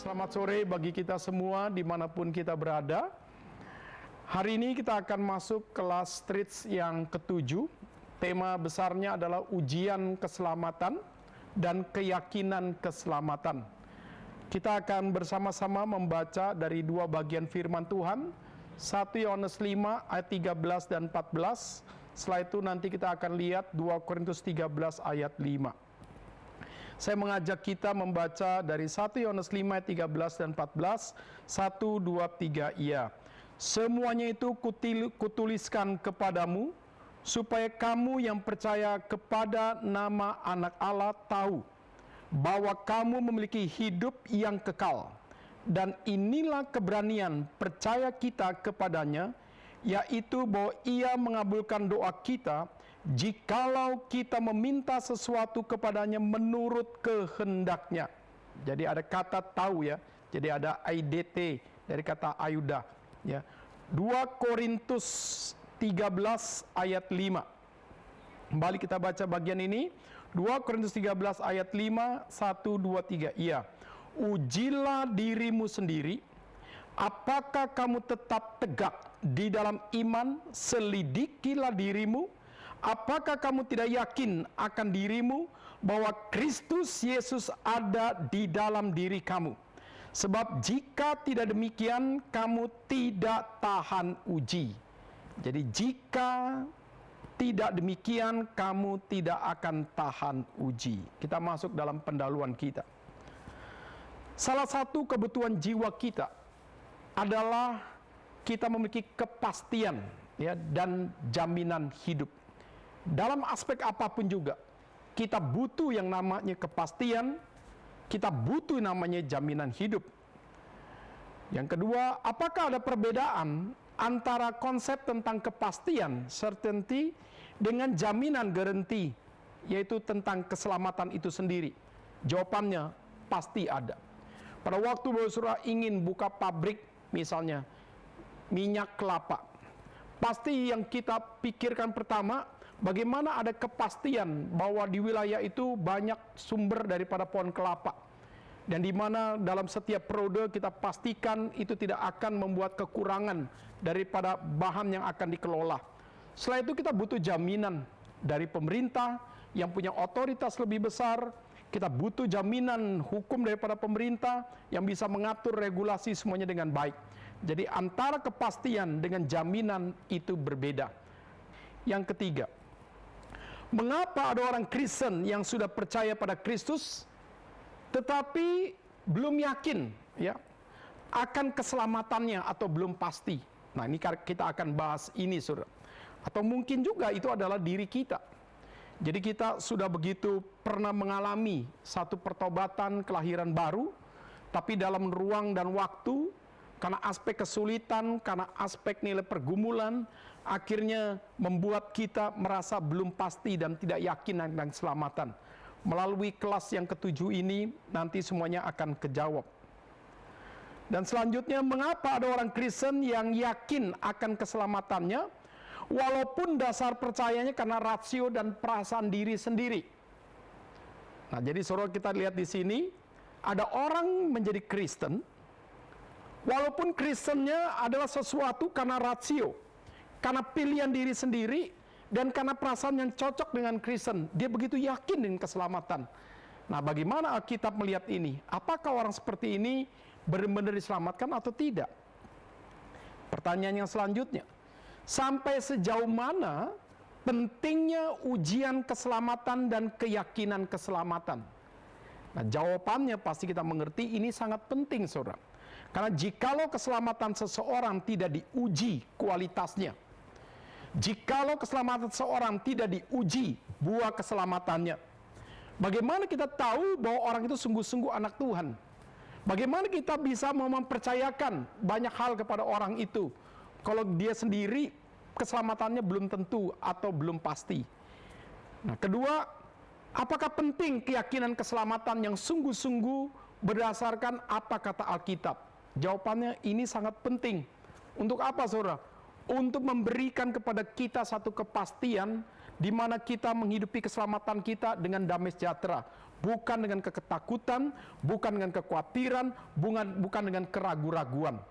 Selamat sore bagi kita semua dimanapun kita berada. Hari ini kita akan masuk kelas Streets yang ketujuh. Tema besarnya adalah ujian keselamatan dan keyakinan keselamatan. Kita akan bersama-sama membaca dari dua bagian firman Tuhan, 1 Yohanes 5 ayat 13 dan 14. Setelah itu nanti kita akan lihat 2 Korintus 13 ayat 5. Saya mengajak kita membaca dari 1 Yohanes 5 ayat 13 dan 14. 1, 2, 3, iya. Semuanya itu kutuliskan kepadamu, supaya kamu yang percaya kepada nama Anak Allah tahu bahwa kamu memiliki hidup yang kekal. Dan inilah keberanian percaya kita kepadanya, yaitu bahwa Ia mengabulkan doa kita jikalau kita meminta sesuatu kepadanya menurut kehendaknya. Jadi ada kata tahu ya. Jadi ada IDT dari kata ayuda ya. 2 Korintus 13 ayat 5. Kembali kita baca bagian ini. 2 Korintus 13 ayat 5, 1, 2, 3. Iya. Ujilah dirimu sendiri, apakah kamu tetap tegak di dalam iman, selidikilah dirimu. Apakah kamu tidak yakin akan dirimu bahwa Kristus Yesus ada di dalam diri kamu? Sebab jika tidak demikian, kamu tidak tahan uji. Jadi jika tidak demikian, kamu tidak akan tahan uji. Kita masuk dalam pendahuluan kita. Salah satu kebutuhan jiwa kita adalah kita memiliki kepastian ya, dan jaminan hidup. Dalam aspek apapun juga, kita butuh yang namanya kepastian, kita butuh namanya jaminan hidup. Yang kedua, apakah ada perbedaan antara konsep tentang kepastian, certainty, dengan jaminan guarantee, yaitu tentang keselamatan itu sendiri? Jawabannya, pasti ada. Pada waktu saudara ingin buka pabrik, misalnya, minyak kelapa, pasti yang kita pikirkan pertama, bagaimana ada kepastian bahwa di wilayah itu banyak sumber daripada pohon kelapa. Dan di mana dalam setiap periode kita pastikan itu tidak akan membuat kekurangan daripada bahan yang akan dikelola. Setelah itu kita butuh jaminan dari pemerintah yang punya otoritas lebih besar. Kita butuh jaminan hukum daripada pemerintah yang bisa mengatur regulasi semuanya dengan baik. Jadi antara kepastian dengan jaminan itu berbeda. Yang ketiga, mengapa ada orang Kristen yang sudah percaya pada Kristus tetapi belum yakin ya akan keselamatannya atau belum pasti? Nah, ini kita akan bahas ini, Saudara. Atau mungkin juga itu adalah diri kita. Jadi kita sudah begitu pernah mengalami satu pertobatan kelahiran baru, tapi dalam ruang dan waktu karena aspek kesulitan, karena aspek nilai pergumulan, akhirnya membuat kita merasa belum pasti dan tidak yakin tentang keselamatan. Melalui kelas yang ketujuh ini, nanti semuanya akan kejawab. Dan selanjutnya, mengapa ada orang Kristen yang yakin akan keselamatannya, walaupun dasar percayanya karena rasio dan perasaan diri sendiri? Nah, jadi saudara kita lihat di sini, ada orang menjadi Kristen, walaupun Kristennya adalah sesuatu karena rasio, karena pilihan diri sendiri, dan karena perasaan yang cocok dengan Kristen, dia begitu yakin dengan keselamatan. Nah, bagaimana Alkitab melihat ini? Apakah orang seperti ini benar-benar diselamatkan atau tidak? Pertanyaan yang selanjutnya, sampai sejauh mana pentingnya ujian keselamatan dan keyakinan keselamatan? Nah, jawabannya pasti kita mengerti ini sangat penting, saudara. Karena jikalau keselamatan seseorang tidak diuji kualitasnya, jikalau keselamatan seseorang tidak diuji buah keselamatannya, bagaimana kita tahu bahwa orang itu sungguh-sungguh anak Tuhan? Bagaimana kita bisa mempercayakan banyak hal kepada orang itu kalau dia sendiri keselamatannya belum tentu atau belum pasti? Nah, kedua, apakah penting keyakinan keselamatan yang sungguh-sungguh berdasarkan apa kata Alkitab? Jawabannya ini sangat penting. Untuk apa, saudara? Untuk memberikan kepada kita satu kepastian di mana kita menghidupi keselamatan kita dengan damai sejahtera. bukan dengan ketakutan, bukan dengan kekhawatiran, bukan dengan keraguan-raguan.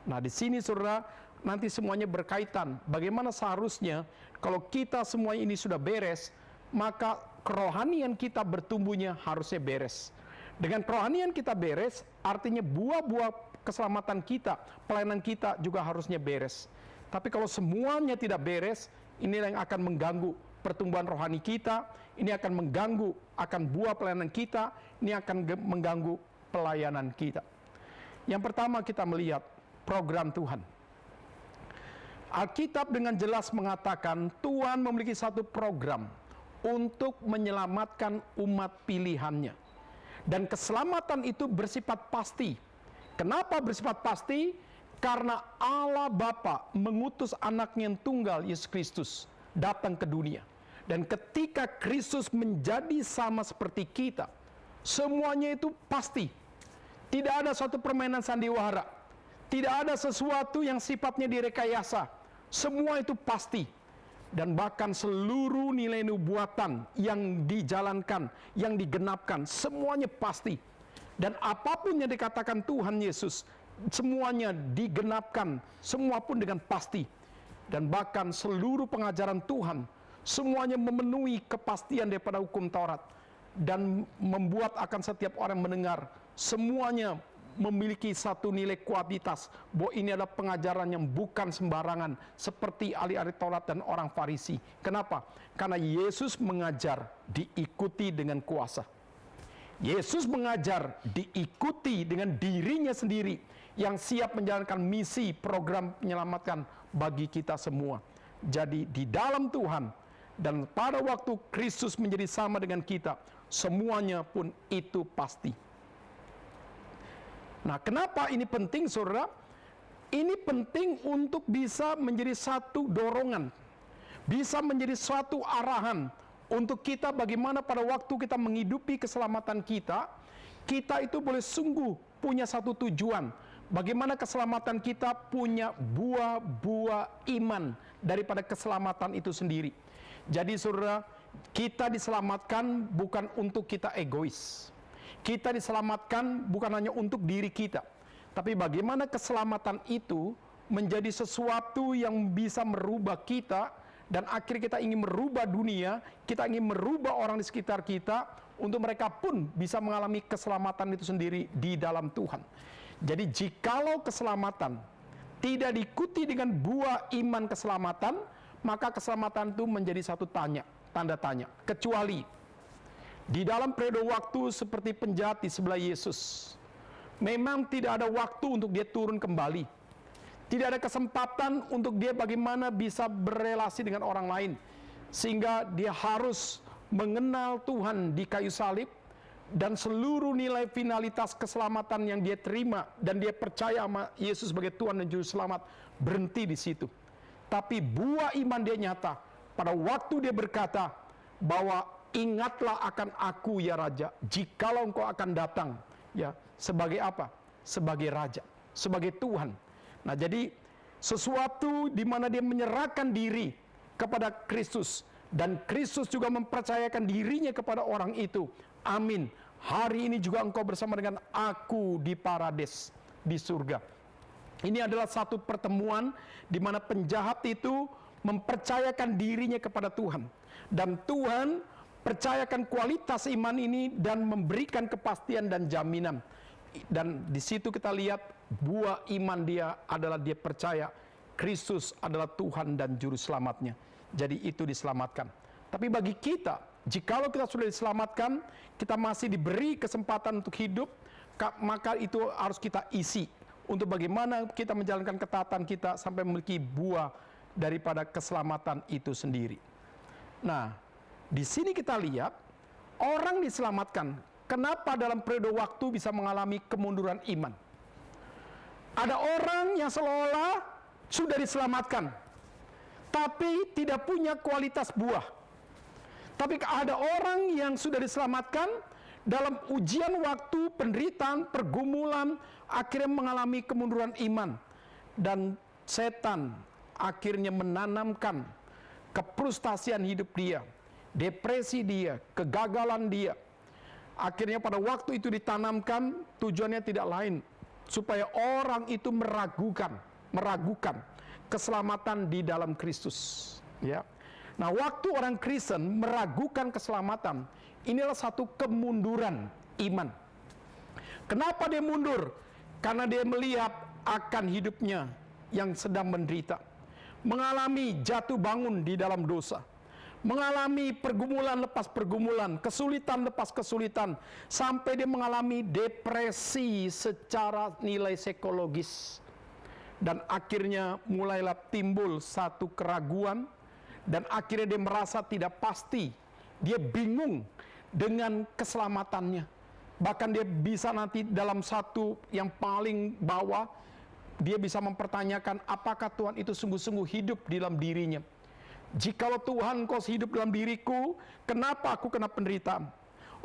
Nah, di sini saudara, nanti semuanya berkaitan. Bagaimana seharusnya kalau kita semua ini sudah beres, maka kerohanian kita bertumbuhnya harusnya beres. Dengan kerohanian kita beres, artinya buah-buah keselamatan kita, pelayanan kita juga harusnya beres. Tapi kalau semuanya tidak beres, inilah yang akan mengganggu pertumbuhan rohani kita, ini akan mengganggu akan buah pelayanan kita, ini akan mengganggu pelayanan kita. Yang pertama kita melihat program Tuhan. Alkitab dengan jelas mengatakan Tuhan memiliki satu program untuk menyelamatkan umat pilihannya. Dan keselamatan itu bersifat pasti. Kenapa bersifat pasti? Karena Allah Bapa mengutus anaknya yang tunggal, Yesus Kristus, datang ke dunia. Dan ketika Kristus menjadi sama seperti kita, semuanya itu pasti. Tidak ada suatu permainan sandiwara. Tidak ada sesuatu yang sifatnya direkayasa. Semua itu pasti. Dan bahkan seluruh nilai nubuatan yang dijalankan, yang digenapkan, semuanya pasti. Dan apapun yang dikatakan Tuhan Yesus, semuanya digenapkan, semua pun dengan pasti. Dan bahkan seluruh pengajaran Tuhan, semuanya memenuhi kepastian daripada hukum Taurat. Dan membuat akan setiap orang mendengar, semuanya memiliki satu nilai kualitas, bahwa ini adalah pengajaran yang bukan sembarangan, seperti ahli-ahli Taurat dan orang Farisi. Kenapa? Karena Yesus mengajar diikuti dengan kuasa. Yesus mengajar diikuti dengan dirinya sendiri, yang siap menjalankan misi program menyelamatkan bagi kita semua. Jadi di dalam Tuhan, dan pada waktu Kristus menjadi sama dengan kita, semuanya pun itu pasti. Nah, kenapa ini penting, saudara? Ini penting untuk bisa menjadi satu dorongan, bisa menjadi suatu arahan untuk kita bagaimana pada waktu kita menghidupi keselamatan kita, kita itu boleh sungguh punya satu tujuan. Bagaimana keselamatan kita punya buah-buah iman daripada keselamatan itu sendiri. Jadi saudara, kita diselamatkan bukan untuk kita egois. Kita diselamatkan bukan hanya untuk diri kita, tapi bagaimana keselamatan itu menjadi sesuatu yang bisa merubah kita, dan akhirnya kita ingin merubah dunia, kita ingin merubah orang di sekitar kita, untuk mereka pun bisa mengalami keselamatan itu sendiri di dalam Tuhan. Jadi jikalau keselamatan tidak diikuti dengan buah iman keselamatan, maka keselamatan itu menjadi satu tanda tanya. Kecuali di dalam periode waktu seperti penjahat di sebelah Yesus, memang tidak ada waktu untuk dia turun kembali. Tidak ada kesempatan untuk dia bagaimana bisa berelasi dengan orang lain. Sehingga dia harus mengenal Tuhan di kayu salib, dan seluruh nilai finalitas keselamatan yang dia terima, dan dia percaya sama Yesus sebagai Tuhan dan Juru Selamat, berhenti di situ. Tapi buah iman dia nyata pada waktu dia berkata bahwa ingatlah akan aku ya Raja, jikalau engkau akan datang, ya, sebagai apa? Sebagai Raja, sebagai Tuhan. Nah, jadi sesuatu di mana dia menyerahkan diri kepada Kristus, dan Kristus juga mempercayakan dirinya kepada orang itu. Amin. Hari ini juga engkau bersama dengan aku di paradis, di surga. Ini adalah satu pertemuan di mana penjahat itu mempercayakan dirinya kepada Tuhan, dan Tuhan percayakan kualitas iman ini dan memberikan kepastian dan jaminan. Dan di situ kita lihat buah iman dia adalah dia percaya Kristus adalah Tuhan dan Juru Selamatnya. Jadi itu diselamatkan. Tapi bagi kita, jikalau kita sudah diselamatkan, kita masih diberi kesempatan untuk hidup, maka itu harus kita isi untuk bagaimana kita menjalankan ketaatan kita sampai memiliki buah daripada keselamatan itu sendiri. Nah, di sini kita lihat orang diselamatkan. Kenapa dalam periode waktu bisa mengalami kemunduran iman? Ada orang yang seolah sudah diselamatkan, tapi tidak punya kualitas buah. Tapi ada orang yang sudah diselamatkan, dalam ujian waktu, penderitaan, pergumulan, akhirnya mengalami kemunduran iman. Dan setan akhirnya menanamkan kefrustasian hidup dia, depresi dia, kegagalan dia. Akhirnya pada waktu itu ditanamkan, tujuannya tidak lain supaya orang itu meragukan keselamatan di dalam Kristus, ya. Nah, waktu orang Kristen meragukan keselamatan, inilah satu kemunduran iman. Kenapa dia mundur? Karena dia melihat akan hidupnya yang sedang menderita, mengalami jatuh bangun di dalam dosa, mengalami pergumulan lepas pergumulan, kesulitan lepas kesulitan, sampai dia mengalami depresi secara nilai psikologis. Dan akhirnya mulailah timbul satu keraguan, dan akhirnya dia merasa tidak pasti, dia bingung dengan keselamatannya. Bahkan dia bisa nanti dalam satu yang paling bawah, dia bisa mempertanyakan apakah Tuhan itu sungguh-sungguh hidup di dalam dirinya. Jikalau Tuhan Engkau hidup dalam diriku, kenapa aku kena penderitaan?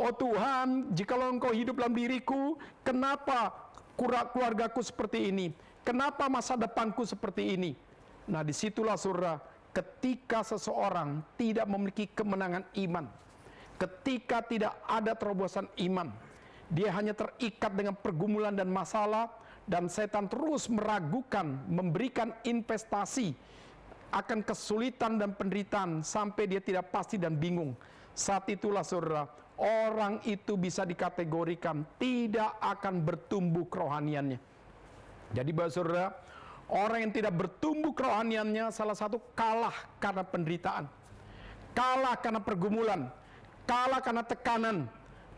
Oh Tuhan, jikalau Engkau hidup dalam diriku, kenapa keluargaku seperti ini? Kenapa masa depanku seperti ini? Nah, disitulah saudara, ketika seseorang tidak memiliki kemenangan iman, ketika tidak ada terobosan iman, dia hanya terikat dengan pergumulan dan masalah, dan setan terus meragukan, memberikan investasi akan kesulitan dan penderitaan sampai dia tidak pasti dan bingung. Saat itulah saudara, orang itu bisa dikategorikan tidak akan bertumbuh kerohaniannya. Jadi saudara, orang yang tidak bertumbuh kerohaniannya salah satu kalah karena penderitaan, kalah karena pergumulan, kalah karena tekanan,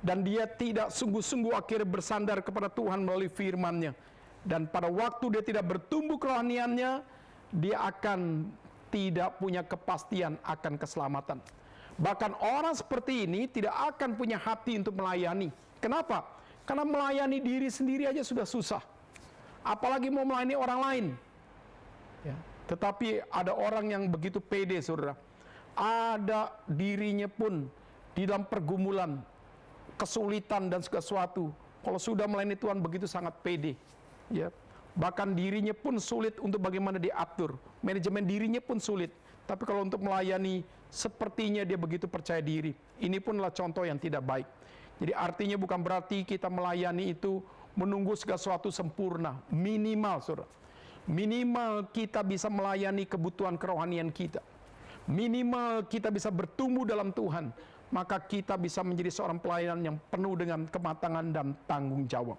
dan dia tidak sungguh-sungguh akhirnya bersandar kepada Tuhan melalui firman-Nya. Dan pada waktu dia tidak bertumbuh kerohaniannya, dia akan tidak punya kepastian akan keselamatan. Bahkan orang seperti ini tidak akan punya hati untuk melayani. Kenapa? Karena melayani diri sendiri aja sudah susah, apalagi mau melayani orang lain. Ya. Tetapi ada orang yang begitu pede, saudara. Ada dirinya pun di dalam pergumulan, kesulitan dan segala sesuatu. Kalau sudah melayani Tuhan begitu sangat pede. Ya. Bahkan dirinya pun sulit untuk bagaimana diatur. Manajemen dirinya pun sulit. Tapi kalau untuk melayani, sepertinya dia begitu percaya diri. Ini punlah contoh yang tidak baik. Jadi artinya bukan berarti kita melayani itu menunggu segala sesuatu sempurna. Minimal, saudara. Minimal kita bisa melayani kebutuhan kerohanian kita. Minimal kita bisa bertumbuh dalam Tuhan. Maka kita bisa menjadi seorang pelayan yang penuh dengan kematangan dan tanggung jawab.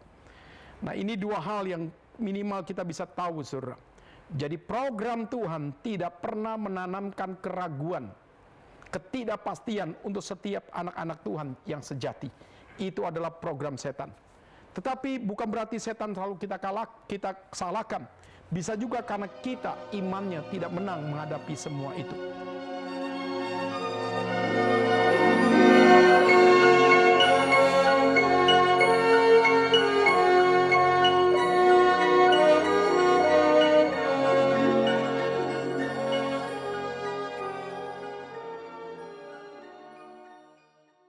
Nah, ini dua hal yang minimal kita bisa tahu, saudara. Jadi program Tuhan tidak pernah menanamkan keraguan, ketidakpastian untuk setiap anak-anak Tuhan yang sejati. Itu adalah program setan. Tetapi bukan berarti setan selalu kita salahkan. Bisa juga karena kita imannya tidak menang menghadapi semua itu.